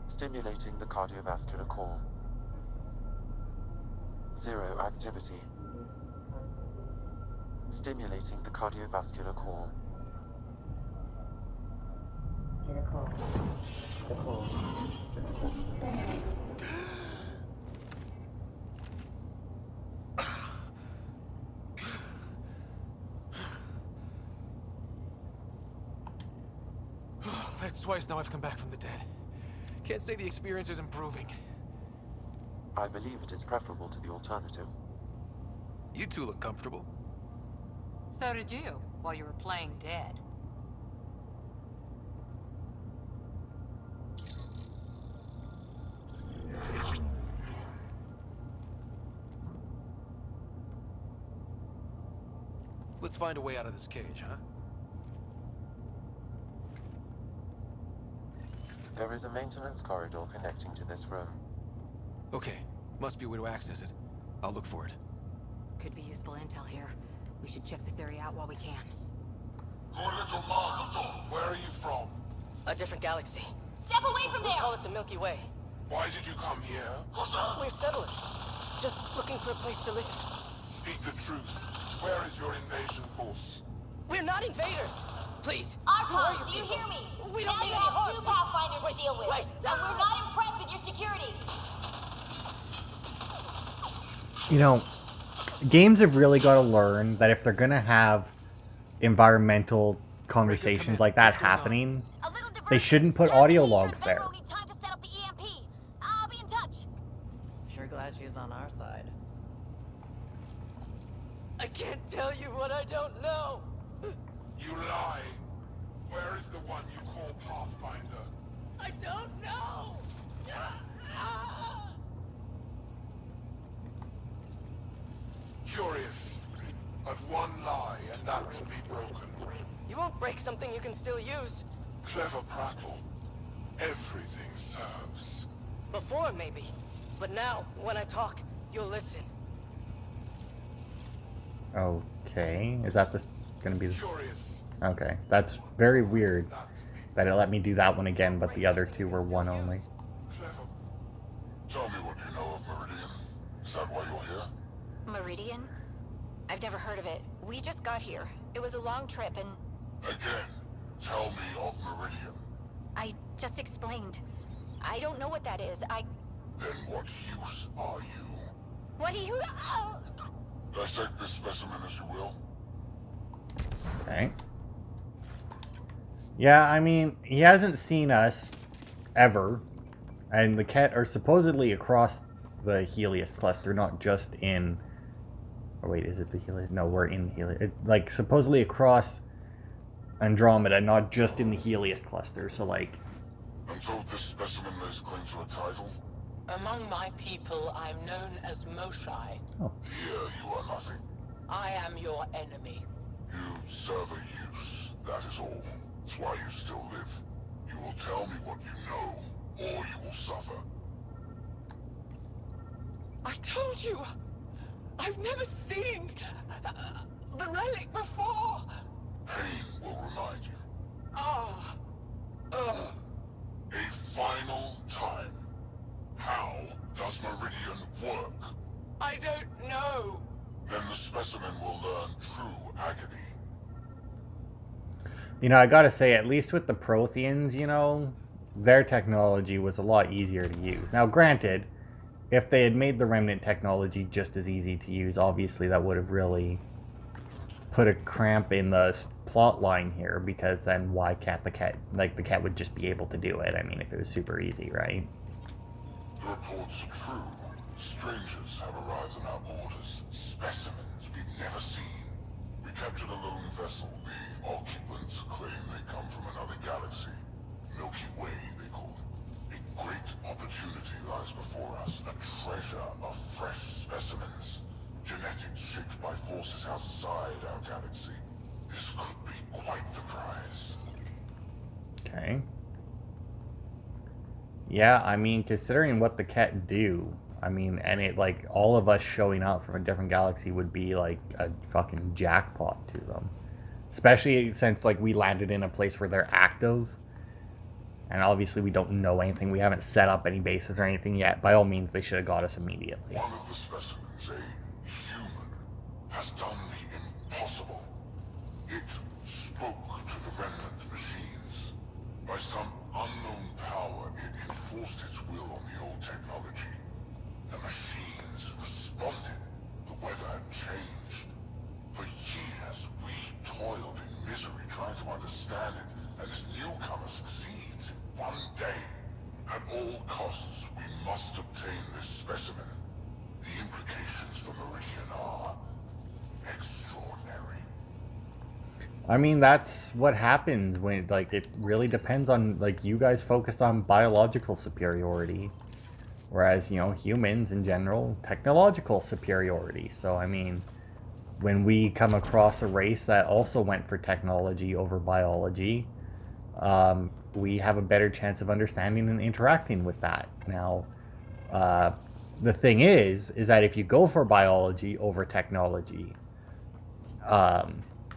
Stimulating the cardiovascular core. 0 activity. Stimulating the cardiovascular core. That's twice now I've come back from the dead. Can't say the experience is improving. I believe it is preferable to the alternative. You two look comfortable. So did you, while you were playing dead. Let's find a way out of this cage, huh? There is a maintenance corridor connecting to this room. Okay, must be a way to access it. I'll look for it. Could be useful intel here. We should check this area out while we can. Where are you from? A different galaxy. Step away from We there! call it the Milky Way. Why did you come here? We're settlers. Just looking for a place to live. Speak the truth. Where is your invasion force? We're not invaders! Please. Archon, who are do you people? hear me? We Now don't mean you any have harm. 2 Pathfinders Wait, to deal with. wait. And we're not impressed with your security. You know, games have really got to learn that if they're going to have environmental conversations like that happening, A little diversion. they shouldn't put Now audio please, your logs there. Venmo need time to set up the EMP. I'll be in touch. Sure glad she's on our side. I can't tell you what I don't know. You lie. Where is the one you call Pathfinder? I don't know. Curious. But one lie and that can be broken. You won't break something you can still use. Clever prattle. Everything serves. Before, maybe. But now, when I talk, you'll listen. Okay, is that going to be... Curious. Okay, that's very weird that it let me do that one again, but the other two were one only. Clever. Tell me what you know of Meridian. Is that why you're here? Meridian? I've never heard of it. We just got here. It was a long trip and... Again, tell me of Meridian. I just explained. I don't know what that is. Then what use are you? What do you... Dissect this specimen as you will. Okay. Yeah, I mean, he hasn't seen us ever, and the Ket are supposedly across the Helios cluster, not just in... Oh wait, is it the Helios? No, we're in Helios. Like, supposedly across Andromeda, not just in the Helios cluster, so like... I'm told this specimen lays claim to a title. Among my people, I'm known as Moshai. Oh. Here you are nothing. I am your enemy. You serve a use, that is all. That's why you still live. You will tell me what you know, or you will suffer. I told you! I've never seen the relic before! Pain will remind you. Ah! A final time. How does Meridian work? I don't know! Then the specimen will learn true agony. You know, I gotta say, at least with the Protheans, you know, their technology was a lot easier to use. Now, granted, if they had made the Remnant technology just as easy to use, obviously that would have really put a cramp in the plot line here, because then why can't the Ket, like, the Ket would just be able to do it, I mean, if it was super easy, right? The reports are true. Strangers have arrived on our borders. Specimens we've never seen. We captured a lone vessel. The occupants claim they come from another galaxy. Milky Way, they call it. A great opportunity lies before us. A treasure of fresh specimens. Genetics shaped by forces outside our galaxy. This could be quite the prize. Okay. Yeah, I mean, considering what the Ket do, I mean, and it, like, all of us showing up from a different galaxy would be, like, a fucking jackpot to them. Especially since, like, we landed in a place where they're active. And obviously we don't know anything. We haven't set up any bases or anything yet. By all means, they should have got us immediately. One of the specimens, a human, has done the impossible. It spoke to the remnant machines. By some unknown power, it enforced its will on the old technology. The machines responded. The weather had changed. For years, we toiled in misery trying to understand it, and this newcomer succeeds. One day, at all costs, we must obtain this specimen. The implications for Meridian are extraordinary. I mean, that's what happens when, like, it really depends on, like, you guys focused on biological superiority. Whereas, you know, humans in general, technological superiority. So, I mean, when we come across a race that also went for technology over biology, we have a better chance of understanding and interacting with that. Now, the thing is that if you go for biology over technology,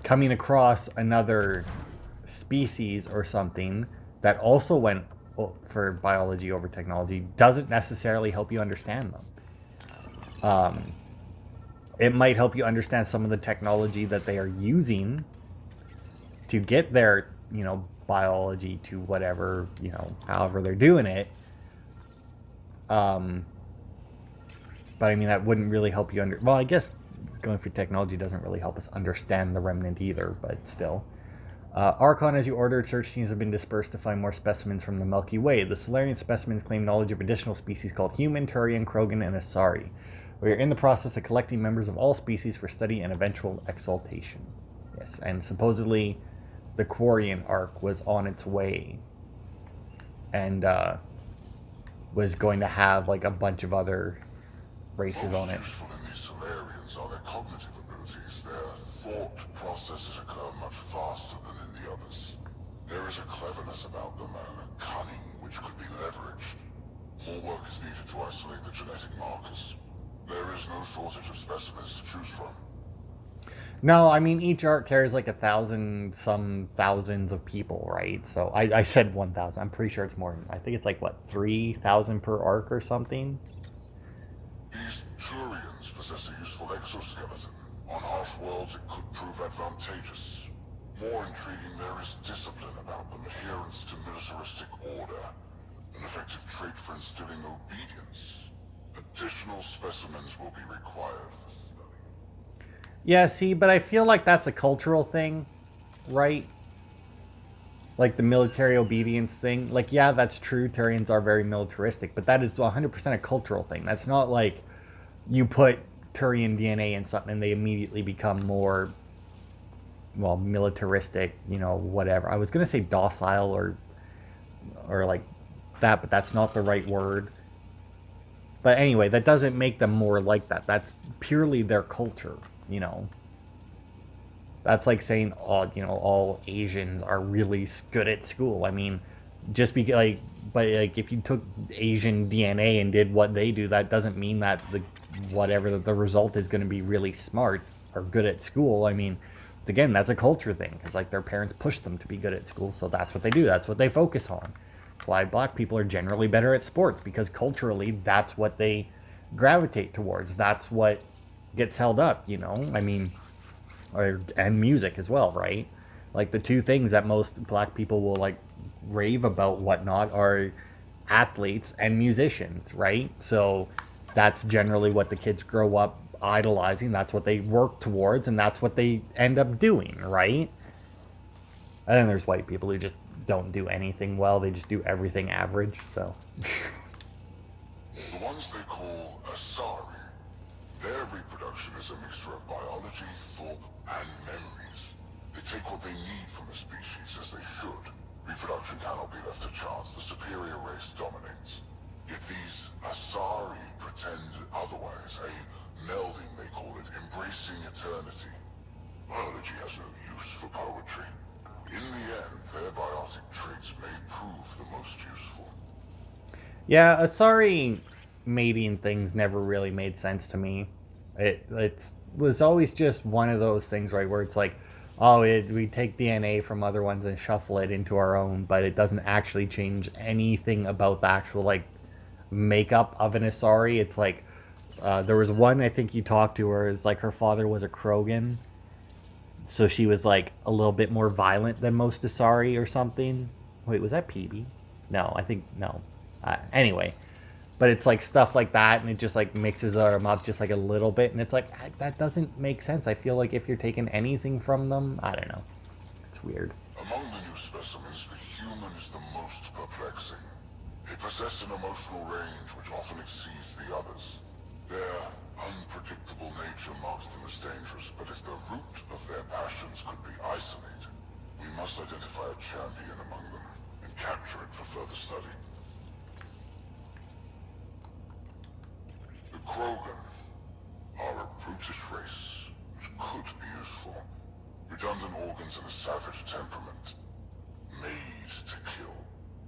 coming across another species or something that also went for biology over technology doesn't necessarily help you understand them. It might help you understand some of the technology that they are using to get their, you know, biology to whatever, you know, however they're doing it. But I mean, that wouldn't really help you well, I guess going for technology doesn't really help us understand the remnant either, but still. Archon, as you ordered, search teams have been dispersed to find more specimens from the Milky Way. The Solarian specimens claim knowledge of additional species called Human, Turian, Krogan, and Asari. We are in the process of collecting members of all species for study and eventual exaltation. Yes, and supposedly the Quarian arc was on its way. And was going to have like a bunch of other races on it. Most useful in these Solarians are their cognitive abilities. Their thought processes occur much faster than in the others. There is a cleverness about them, a cunning which could be leveraged. More work is needed to isolate the genetic markers. There is no shortage of specimens to choose from. No, I mean, each arc carries like 1,000, some thousands of people, right? So I said 1,000. I'm pretty sure it's more. I think it's like, what, 3,000 per arc or something? These Turians possess a useful exoskeleton. On harsh worlds, it could prove advantageous. More intriguing, there is discipline about them, adherence to militaristic order. An effective trait for instilling obedience. Additional specimens will be required for study. Yeah, see, but I feel like that's a cultural thing, right? Like the military obedience thing. Like, yeah, that's true. Turians are very militaristic, but that is 100% a cultural thing. That's not like you put Turian DNA in something and they immediately become more, well, militaristic, you know, whatever. I was going to say docile or like that, but that's not the right word. But anyway, that doesn't make them more like that. That's purely their culture, you know. That's like saying, oh, you know, all Asians are really good at school. I mean, just because, like, but like if you took Asian DNA and did what they do, that doesn't mean that the result is going to be really smart or good at school. I mean, again, that's a culture thing. Because like their parents push them to be good at school, so that's what they do. That's what they focus on. That's why black people are generally better at sports, because culturally that's what they gravitate towards. That's what gets held up, you know. I mean, and music as well, right? Like the two things that most black people will like rave about whatnot are athletes and musicians, right? So that's generally what the kids grow up idolizing. That's what they work towards, and that's what they end up doing, right? And then there's white people who just don't do anything well. They just do everything average, so. The ones they call Asari, their reproduction is a mixture of biology, thought, and memories. They take what they need from a species as they should. Reproduction cannot be left to chance. The superior race dominates. Yet these Asari pretend otherwise. A melding, they call it, embracing eternity. Biology has no use for poetry. In the end, their biotic traits may prove the most useful. Yeah, Asari mating things never really made sense to me. It was always just one of those things, right, where it's like, oh, we take DNA from other ones and shuffle it into our own, but it doesn't actually change anything about the actual, like, makeup of an Asari. It's like, there was one I think you talked to where it's like her father was a Krogan, so she was like a little bit more violent than most Asari or something. Wait, was that PB? No, I think, no. Anyway, but it's like stuff like that, and it just like mixes them up just like a little bit, and it's like, that doesn't make sense. I feel like if you're taking anything from them, I don't know. It's weird. Among the new specimens, the human is the most perplexing. They possess an emotional range which often exceeds the others. Their unpredictable nature marks them as dangerous, but if the root of their passions could be isolated, we must identify a champion among them and capture it for further study. The Krogan are a brutish race which could be useful. Redundant organs and a savage temperament. Made to kill.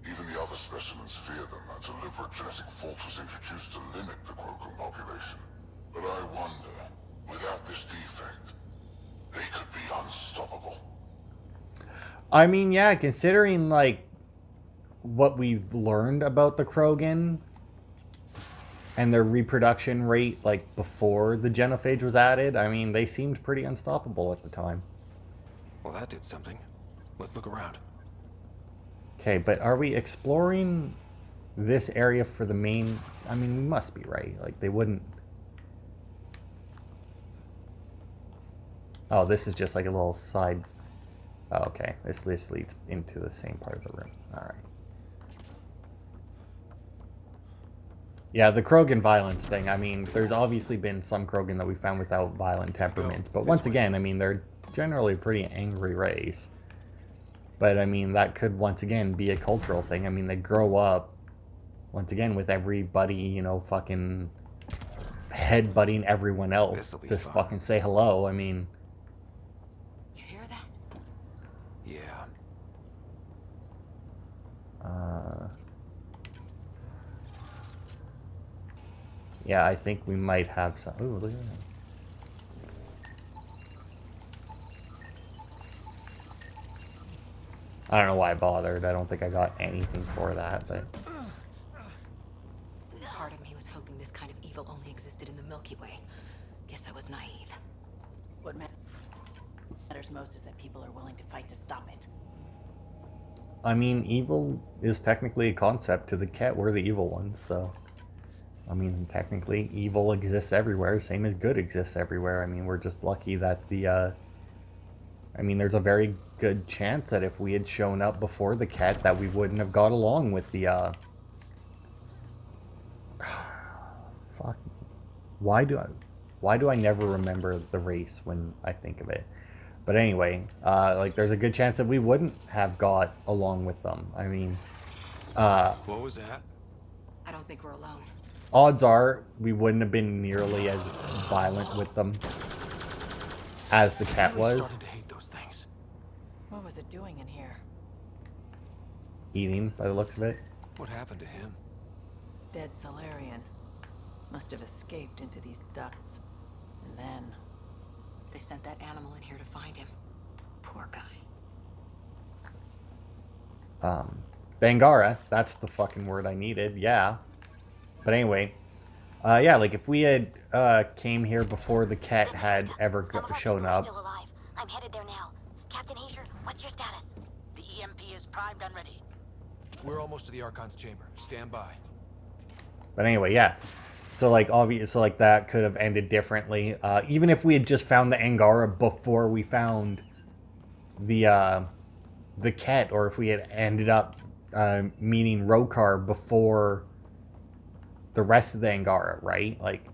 Even the other specimens fear them. A deliberate genetic fault was introduced to limit the Krogan population. But I wonder, without this defect, they could be unstoppable. I mean, yeah, considering, like, what we've learned about the Krogan and their reproduction rate, like, before the genophage was added, I mean, they seemed pretty unstoppable at the time. Well, that did something. Let's look around. Okay, but are we exploring this area for the main... I mean, we must be, right? Like, they wouldn't... Oh, this is just like a little side... Oh, okay. This leads into the same part of the room. Alright. Yeah, the Krogan violence thing. I mean, there's obviously been some Krogan that we found without violent temperaments. But once again, I mean, they're generally a pretty angry race. But, I mean, that could, once again, be a cultural thing. I mean, they grow up, once again, with everybody, you know, fucking headbutting everyone else. Just fucking say hello. I mean... You hear that? Yeah. Yeah, I think we might have some... Ooh, look at that. I don't know why I bothered. I don't think I got anything for that, but... Part of me was hoping this kind of evil only existed in the Milky Way. Guess I was naive. What matters most is that people are willing to fight to stop it. I mean, evil is technically a concept to the cat. We're the evil ones, so... I mean, technically, evil exists everywhere, same as good exists everywhere. I mean, we're just lucky that the, I mean, there's a very good chance that if we had shown up before the cat, that we wouldn't have got along with the, fuck. Why do I never remember the race when I think of it? But anyway, like, there's a good chance that we wouldn't have got along with them. I mean, What was that? I don't think we're alone. odds are we wouldn't have been nearly as violent with them as the cat I'm was. starting to hate those things. What was it doing in here? Eating, by the looks of it. What happened to him? Dead Solarian. Must have escaped into these ducts. And then... They sent that animal in here to find him. Poor guy. Bangara, that's the fucking word I needed, yeah. But anyway, yeah, like if we had came here before the cat had ever shown up. Still alive. I'm headed there now. Captain Asia, what's your status? The EMP is primed and ready. We're almost to the Archon's chamber. Stand by. But anyway, yeah. So like obviously like that could have ended differently. Even if we had just found the Angara before we found the cat, or if we had ended up meeting Rokar before the rest of the Angara, right? Like,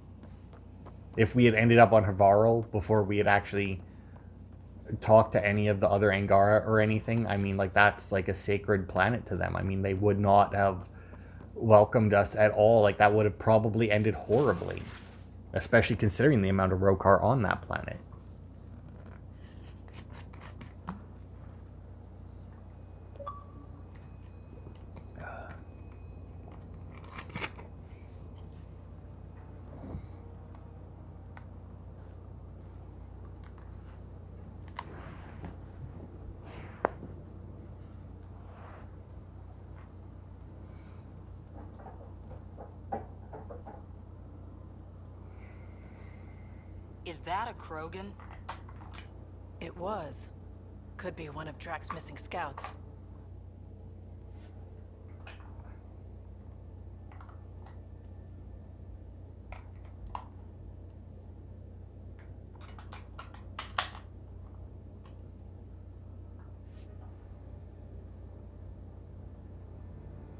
if we had ended up on Havarl before we had actually talked to any of the other Angara or anything, I mean, like, that's like a sacred planet to them. I mean, they would not have welcomed us at all. Like, that would have probably ended horribly, especially considering the amount of Rokar on that planet. Is that a Krogan? It was. Could be one of Drax's missing scouts.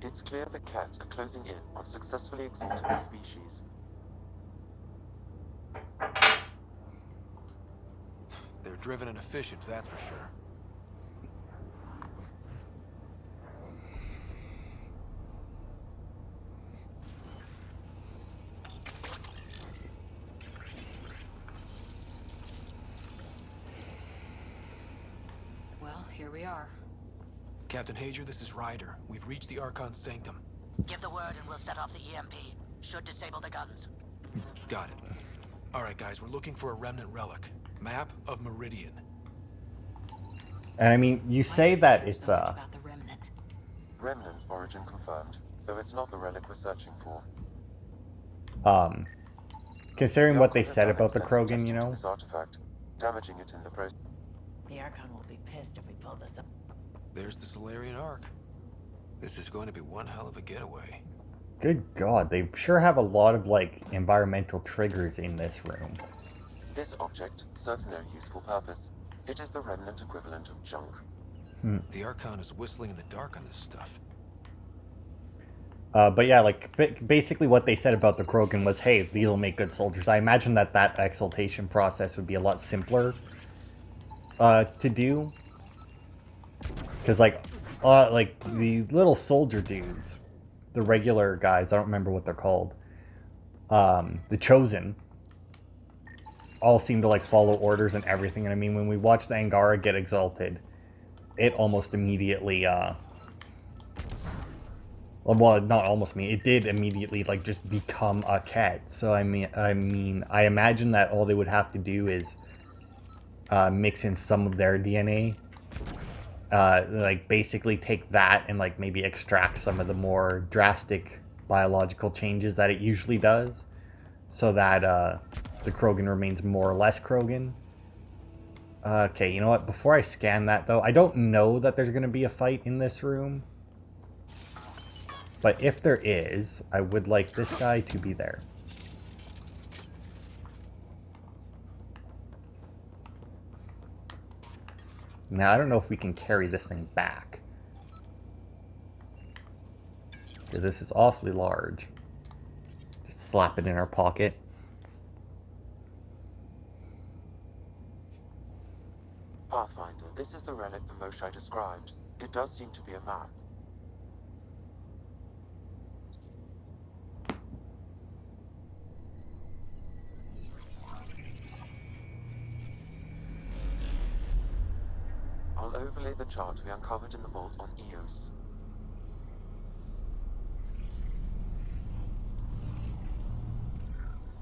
It's clear the Cat are closing in on successfully exalting the species. They're driven and efficient, that's for sure. Well, here we are. Captain Hager, this is Ryder. We've reached the Archon's sanctum. Give the word and we'll set off the EMP. Should disable the guns. Got it. Alright guys, we're looking for a remnant relic. Map of Meridian. And I mean, you say that it's About the remnant. Remnant origin confirmed, though it's not the relic we're searching for. considering The what they Archon has said done about the extensive Krogan, testing you to know. this artifact, damaging it in the process. The Archon will be pissed if we pull this up. There's the Solarian Ark. This is going to be one hell of a getaway. Good God, they sure have a lot of like environmental triggers in this room. This object serves no useful purpose. It is the remnant equivalent of junk. The Archon is whistling in the dark on this stuff. But yeah, like basically what they said about the Krogan was, hey, these will make good soldiers. I imagine that exaltation process would be a lot simpler to do, because like the little soldier dudes, the regular guys, I don't remember what they're called, the Chosen, all seem to like follow orders and everything. And I mean, when we watched the Angara get exalted, it almost immediately well, not almost me. It did immediately like just become a cat. So I imagine that all they would have to do is mix in some of their DNA, like basically take that and like maybe extract some of the more drastic biological changes that it usually does, so that the Krogan remains more or less Krogan. Okay, you know what? Before I scan that though, I don't know that there's gonna be a fight in this room. But if there is, I would like this guy to be there. Now, I don't know if we can carry this thing back, because this is awfully large. Just slap it in our pocket. Pathfinder, this is the relic the Moshai described. It does seem to be a map. I'll overlay the chart we uncovered in the vault on Eos.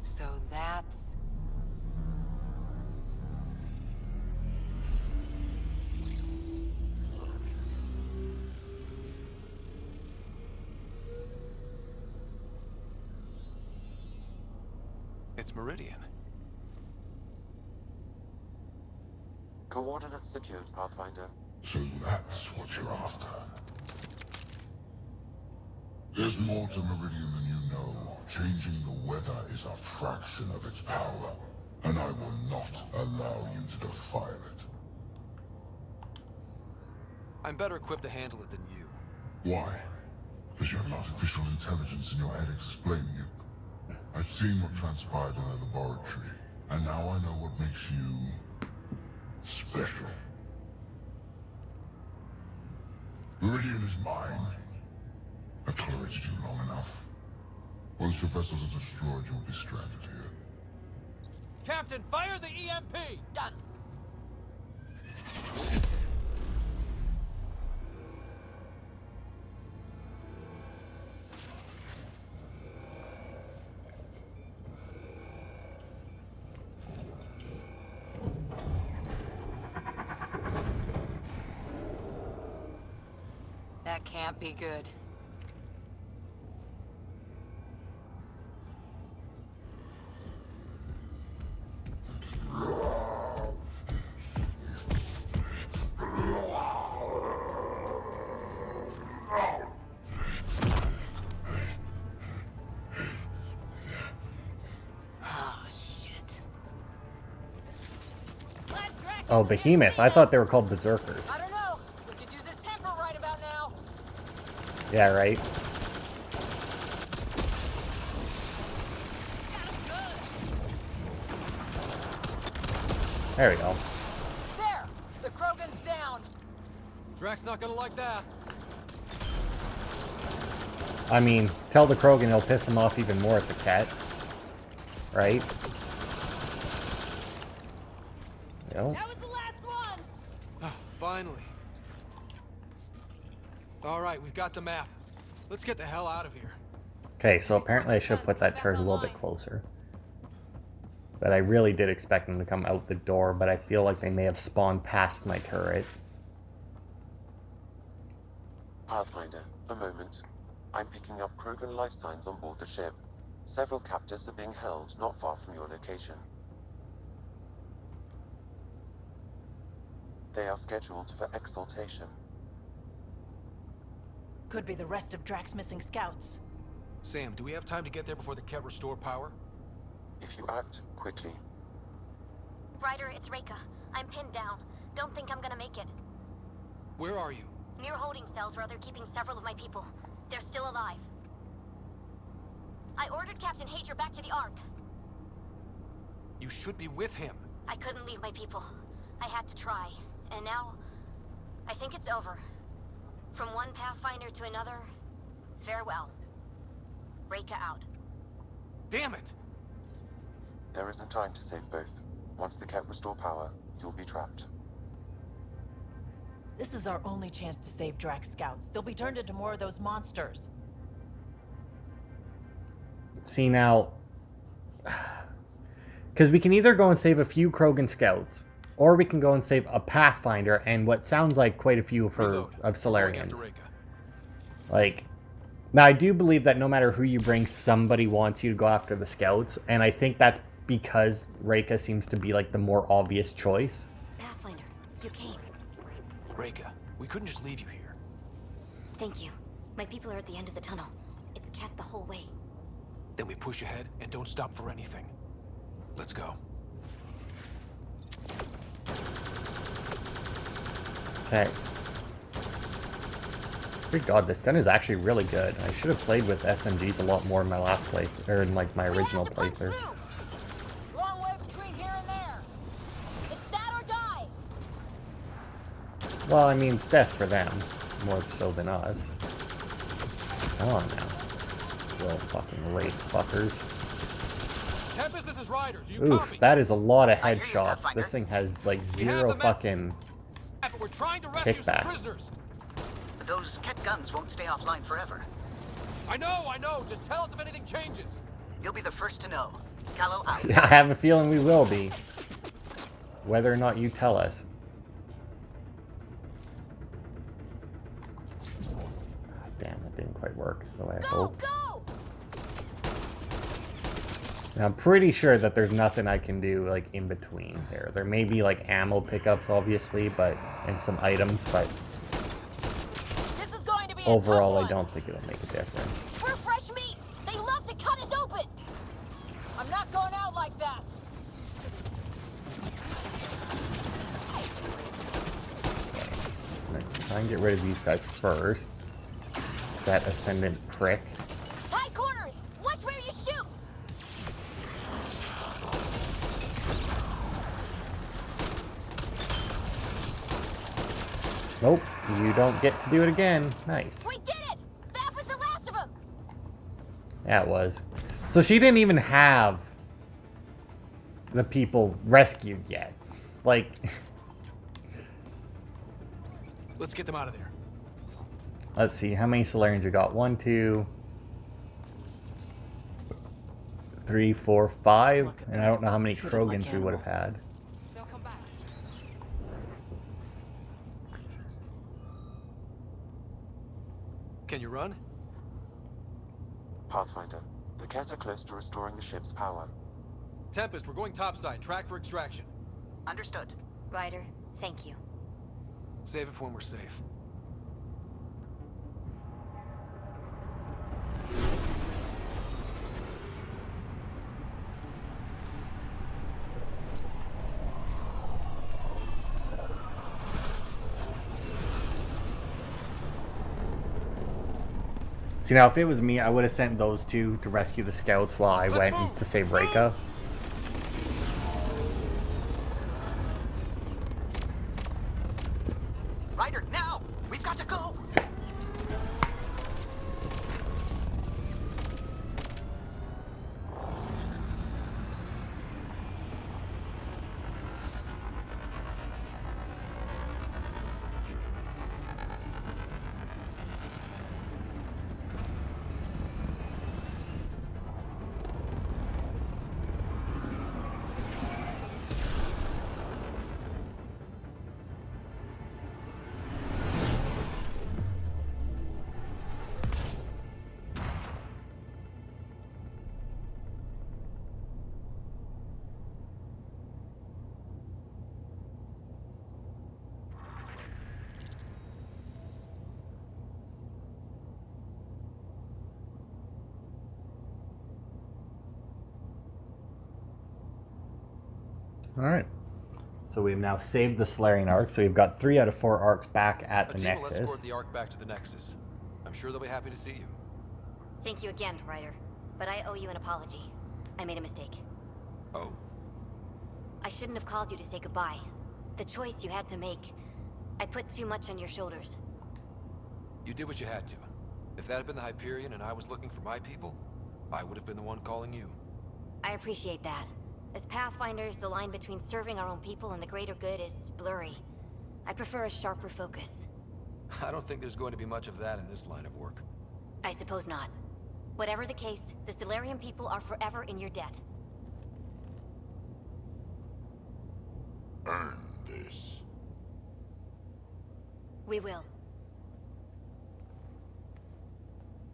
So that's... It's Meridian. Coordinates secured, Pathfinder. So that's what you're after. There's more to Meridian than you know. Changing the weather is a fraction of its power, and I will not allow you to defile it. I'm better equipped to handle it than you. Why? Because you have artificial intelligence in your head explaining it. I've seen what transpired in the laboratory, and now I know what makes you special. Meridian is mine. I've tolerated you long enough. Once your vessels are destroyed, you'll be stranded here. Captain, fire the EMP! Done. That can't be good. Oh, Behemoth. I thought they were called Berserkers. I don't know. We could use his temper right about now. Yeah, right? There we go. There! The Krogan's down. Drax not gonna like that. I mean, tell the Krogan he'll piss him off even more at the cat. Right? No. That was the last one! Finally. Alright, we've got the map. Let's get the hell out of here. Okay, so apparently I should have put that turret a little bit closer. But I really did expect them to come out the door, but I feel like they may have spawned past my turret. Pathfinder, a moment. I'm picking up Krogan life signs on board the ship. Several captives are being held not far from your location. They are scheduled for exaltation. Could be the rest of Drax's missing scouts. Sam, do we have time to get there before the Ket restore power? If you act quickly. Ryder, it's Reika. I'm pinned down. Don't think I'm gonna make it. Where are you? Near holding cells where they're keeping several of my people. They're still alive. I ordered Captain Hager back to the Ark. You should be with him. I couldn't leave my people. I had to try. And now, I think it's over. From one Pathfinder to another, farewell. Reika out. Damn it! There isn't time to save both. Once the Ket restore power, you'll be trapped. This is our only chance to save Drax scouts. They'll be turned into more of those monsters. See now... Because we can either go and save a few Krogan scouts, or we can go and save a Pathfinder and what sounds like quite a few of Solarians. Like, now I do believe that no matter who you bring, somebody wants you to go after the scouts, and I think that's because Reika seems to be like the more obvious choice. Pathfinder, you came. Reika, we couldn't just leave you here. Thank you. My people are at the end of the tunnel. It's Ket the whole way. Then we push ahead and don't stop for anything. Let's go. Okay. Good God, this gun is actually really good. I should have played with SMGs a lot more in my last play, or in like my original playthrough. Long way between here and there. It's that or die. Well, I mean, it's death for them, more so than us. Come on now. Little fucking rape fuckers. Tempest, this is Ryder. Do you Oof, copy? that is a lot of I hear you, headshots. Pathfinder. This thing has like We have zero the map. fucking But we're trying to rescue some kickback. prisoners. Those Ket guns won't stay offline forever. I know. Just tell us if anything changes. You'll be the first to know. Callow out. Yeah, I have a feeling we will be. Whether or not you tell us. Ah, damn, that didn't quite work the way I Go, hoped. go! Now, I'm pretty sure that there's nothing I can do like in between here. There may be like ammo pickups, obviously, but and some items, but This is going to be a overall, tough I one. don't think it'll make a difference. We're fresh meat. They love to cut us open. I'm not going out like that. I'm gonna try and get rid of these guys first. That Ascendant prick. Tight corners. Watch where you shoot. Nope, you don't get to do it again. Nice. We did it. That was the last of them. Yeah, it was. So she didn't even have the people rescued yet. Like, Let's get them out of there. let's see, how many Solarians we got? 1, 2, 3, 4, 5. Look at And I don't know how many Treated like Krogans we would have had. They'll come back. Can you run? Pathfinder, the Ket are close to restoring the ship's power. Tempest, we're going topside. Track for extraction. Understood. Ryder, thank you. Save it for when we're safe. See, now, if it was me, I would have sent those two to rescue the scouts while I went to save Reika. Ryder, now! We've got to go! Alright. So we've now saved the Solarian Ark, so we've got 3 out of 4 arcs back at the A team will Nexus. escort the Ark back to the Nexus. I'm sure they'll be happy to see you. Thank you again, Ryder. But I owe you an apology. I made a mistake. Oh? I shouldn't have called you to say goodbye. The choice you had to make. I put too much on your shoulders. You did what you had to. If that had been the Hyperion and I was looking for my people, I would have been the one calling you. I appreciate that. As Pathfinders, the line between serving our own people and the greater good is blurry. I prefer a sharper focus. I don't think there's going to be much of that in this line of work. I suppose not. Whatever the case, the Solarian people are forever in your debt. Earn this. We will.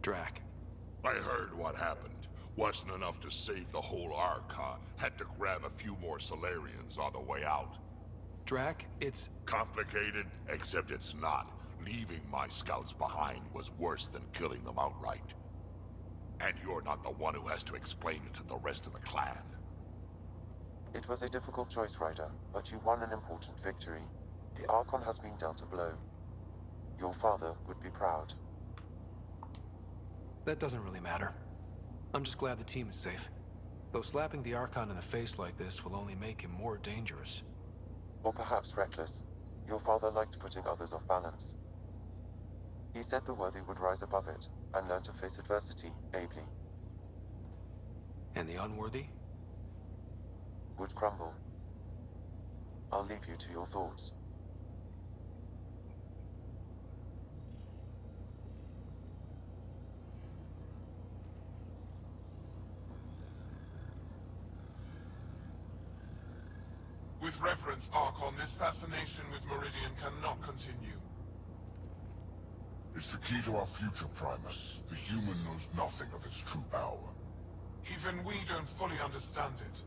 Drac. I heard what happened. Wasn't enough to save the whole Archon. Had to grab a few more Solarians on the way out. Drac, it's... Complicated, except it's not. Leaving my scouts behind was worse than killing them outright. And you're not the one who has to explain it to the rest of the clan. It was a difficult choice, Ryder, but you won an important victory. The Archon has been dealt a blow. Your father would be proud. That doesn't really matter. I'm just glad the team is safe. Though slapping the Archon in the face like this will only make him more dangerous. Or perhaps reckless. Your father liked putting others off balance. He said the worthy would rise above it, and learn to face adversity ably. And the unworthy? Would crumble. I'll leave you to your thoughts. With reverence, Archon, this fascination with Meridian cannot continue. It's the key to our future, Primus. The human knows nothing of its true power. Even we don't fully understand it.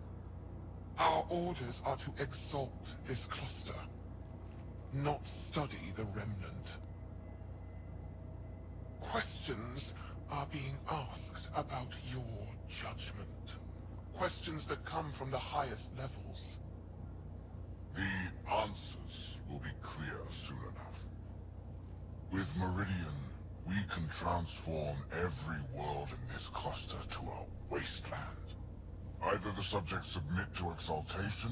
Our orders are to exalt this cluster, not study the remnant. Questions are being asked about your judgment. Questions that come from the highest levels. The answers will be clear soon enough. With Meridian, we can transform every world in this cluster to a wasteland. Either the subjects submit to exaltation,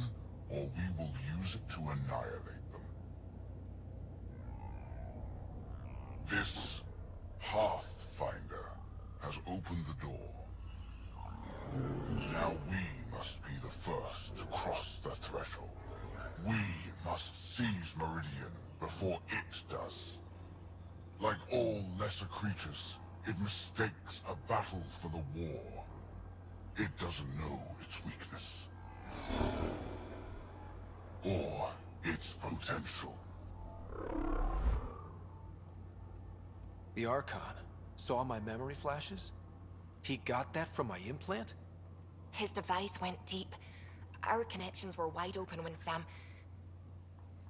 or we will use it to annihilate them. This Pathfinder has opened the door. Now we must be the first to cross the threshold. We must seize Meridian before it does. Like all lesser creatures, it mistakes a battle for the war. It doesn't know its weakness. Or its potential. The Archon saw my memory flashes? He got that from my implant? His device went deep. Our connections were wide open when Sam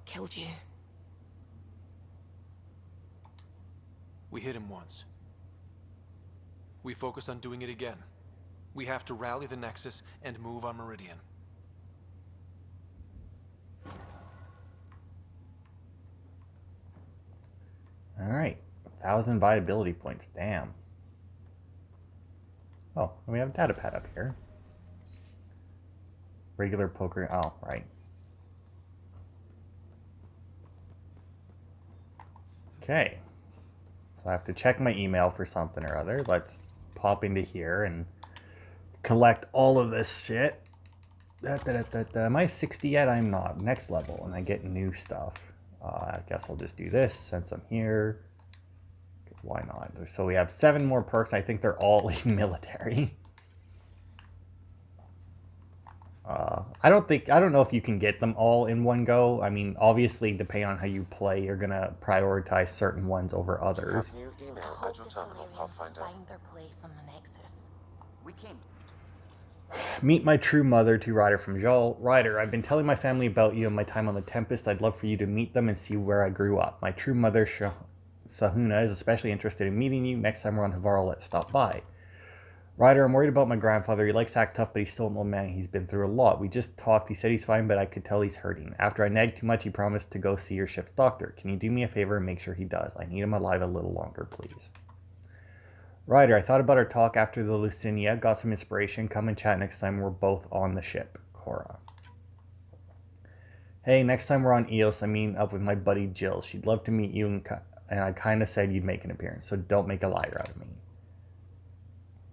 killed you. We hit him once. We focus on doing it again. We have to rally the Nexus and move on Meridian. Alright. 1,000 viability points. Damn. Oh, we have a data pad up here. Regular poker. Oh, right. Okay. So I have to check my email for something or other. Let's pop into here and collect all of this shit. Am I 60 yet? I'm not. Next level, and I get new stuff. I guess I'll just do this since I'm here. Because why not? So we have 7 more perks. I think they're all in military. I don't know if you can get them all in one go. I mean, obviously, depending on how you play, you're gonna prioritize certain ones over others. Have new email at your terminal, Pathfinder. Find their place on the Nexus. We came. Meet my true mother to Ryder from Jal. Ryder, I've been telling my family about you and my time on the Tempest. I'd love for you to meet them and see where I grew up. My true mother, Sahuna, is especially interested in meeting you. Next time we're on Havarl, let's stop by. Ryder, I'm worried about my grandfather. He likes to act tough, but he's still an old man. He's been through a lot. We just talked. He said he's fine, but I could tell he's hurting. After I nagged too much, he promised to go see your ship's doctor. Can you do me a favor and make sure he does? I need him alive a little longer, please. Ryder, I thought about our talk after the Lucinia. Got some inspiration. Come and chat next time we're both on the ship. Cora. Hey, next time we're on Eos, I mean up with my buddy Jill. She'd love to meet you, and I kind of said you'd make an appearance, so don't make a liar out of me.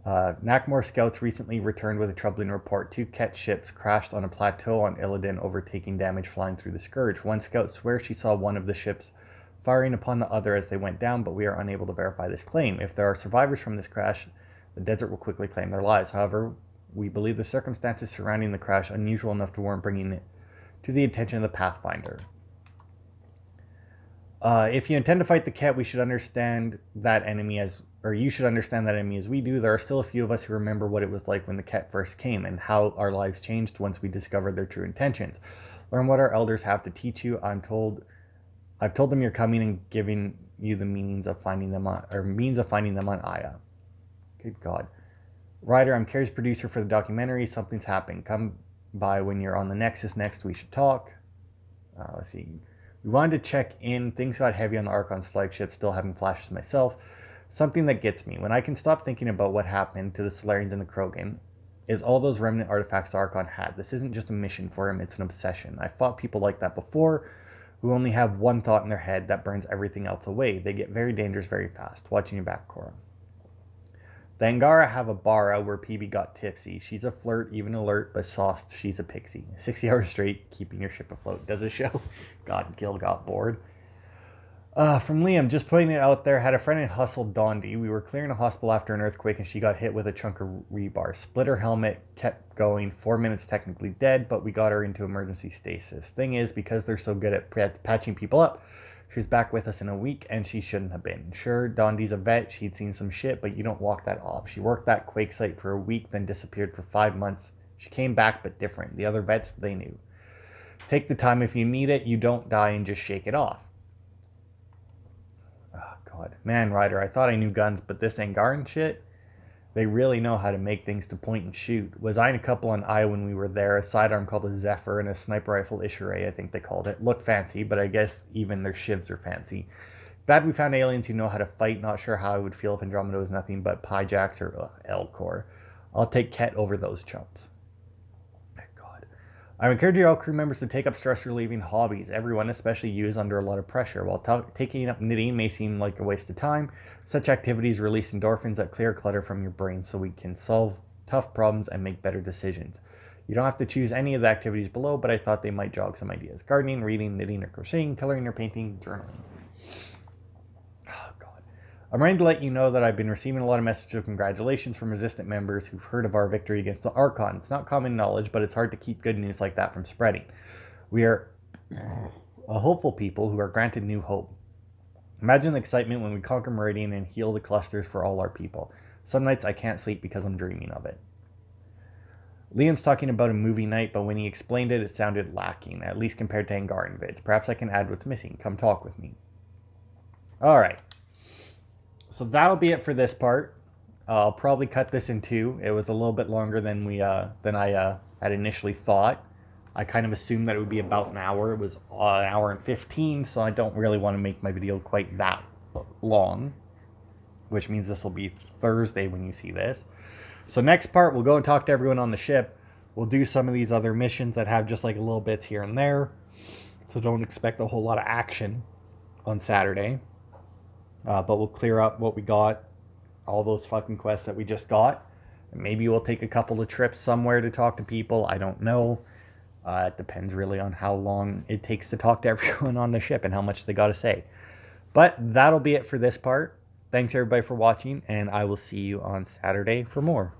Nakmor scouts recently returned with a troubling report. 2 Ket ships crashed on a plateau on Illidan, overtaking damage flying through the Scourge. One scout swears she saw one of the ships firing upon the other as they went down, but we are unable to verify this claim. If there are survivors from this crash, the desert will quickly claim their lives. However, we believe the circumstances surrounding the crash unusual enough to warrant bringing it to the attention of the Pathfinder. If you intend to fight the Ket, we should understand that enemy as... or you should understand that enemy as we do. There are still a few of us who remember what it was like when the Ket first came and how our lives changed once we discovered their true intentions. Learn what our elders have to teach you. I've told them you're coming and giving you the means of finding them on Aya. Good God. Ryder, I'm Carrie's producer for the documentary. Something's happened. Come by when you're on the Nexus next. We should talk. Let's see. We wanted to check in. Things got heavy on the Archon's flagship. Still having flashes myself. Something that gets me, when I can stop thinking about what happened to the Solarians and the Krogan, is all those remnant artifacts the Archon had. This isn't just a mission for him, it's an obsession. I fought people like that before, who only have one thought in their head that burns everything else away. They get very dangerous very fast. Watching your back, Cora. The Angara have a bara where PB got tipsy. She's a flirt, even alert, but sauced, she's a pixie. 60 hours straight, keeping your ship afloat. Does it show? God, Gil got bored. From Liam, just putting it out there, had a friend in Hustle, Dondi. We were clearing a hospital after an earthquake and she got hit with a chunk of rebar. Split her helmet, kept going, 4 minutes technically dead, but we got her into emergency stasis. Thing is, because they're so good at patching people up, she's back with us in a week and she shouldn't have been. Sure, Dondi's a vet, she'd seen some shit, but you don't walk that off. She worked that quake site for a week, then disappeared for 5 months. She came back, but different. The other vets, they knew. Take the time if you need it, you don't die and just shake it off. God. Man, Ryder, I thought I knew guns, but this Angaran shit, they really know how to make things to point and shoot. Was eyeing a couple on Eye when we were there, a sidearm called a Zephyr and a sniper rifle Ishiray, I think they called it. Looked fancy, but I guess even their shivs are fancy. Glad we found aliens who know how to fight. Not sure how I would feel if Andromeda was nothing but Pyjax or Elcor. I'll take Ket over those chumps. I encourage all crew members to take up stress-relieving hobbies. Everyone, especially you, is under a lot of pressure. While taking up knitting may seem like a waste of time, such activities release endorphins that clear clutter from your brain so we can solve tough problems and make better decisions. You don't have to choose any of the activities below, but I thought they might jog some ideas. Gardening, reading, knitting or crocheting, coloring or painting, journaling. I'm writing to let you know that I've been receiving a lot of messages of congratulations from Resistant members who've heard of our victory against the Archon. It's not common knowledge, but it's hard to keep good news like that from spreading. We are a hopeful people who are granted new hope. Imagine the excitement when we conquer Meridian and heal the clusters for all our people. Some nights I can't sleep because I'm dreaming of it. Liam's talking about a movie night, but when he explained it, it sounded lacking, at least compared to Angaran vids. Perhaps I can add what's missing. Come talk with me. Alright. So that'll be it for this part. I'll probably cut this in 2. It was a little bit longer than I had initially thought. I kind of assumed that it would be about an hour. It was an hour and 15, so I don't really want to make my video quite that long, which means this will be Thursday when you see this. So next part, we'll go and talk to everyone on the ship. We'll do some of these other missions that have just like little bits here and there. So don't expect a whole lot of action on Saturday. But we'll clear up what we got. All those fucking quests that we just got. And maybe we'll take a couple of trips somewhere to talk to people. I don't know. It depends really on how long it takes to talk to everyone on the ship and how much they got to say. But that'll be it for this part. Thanks everybody for watching, and I will see you on Saturday for more.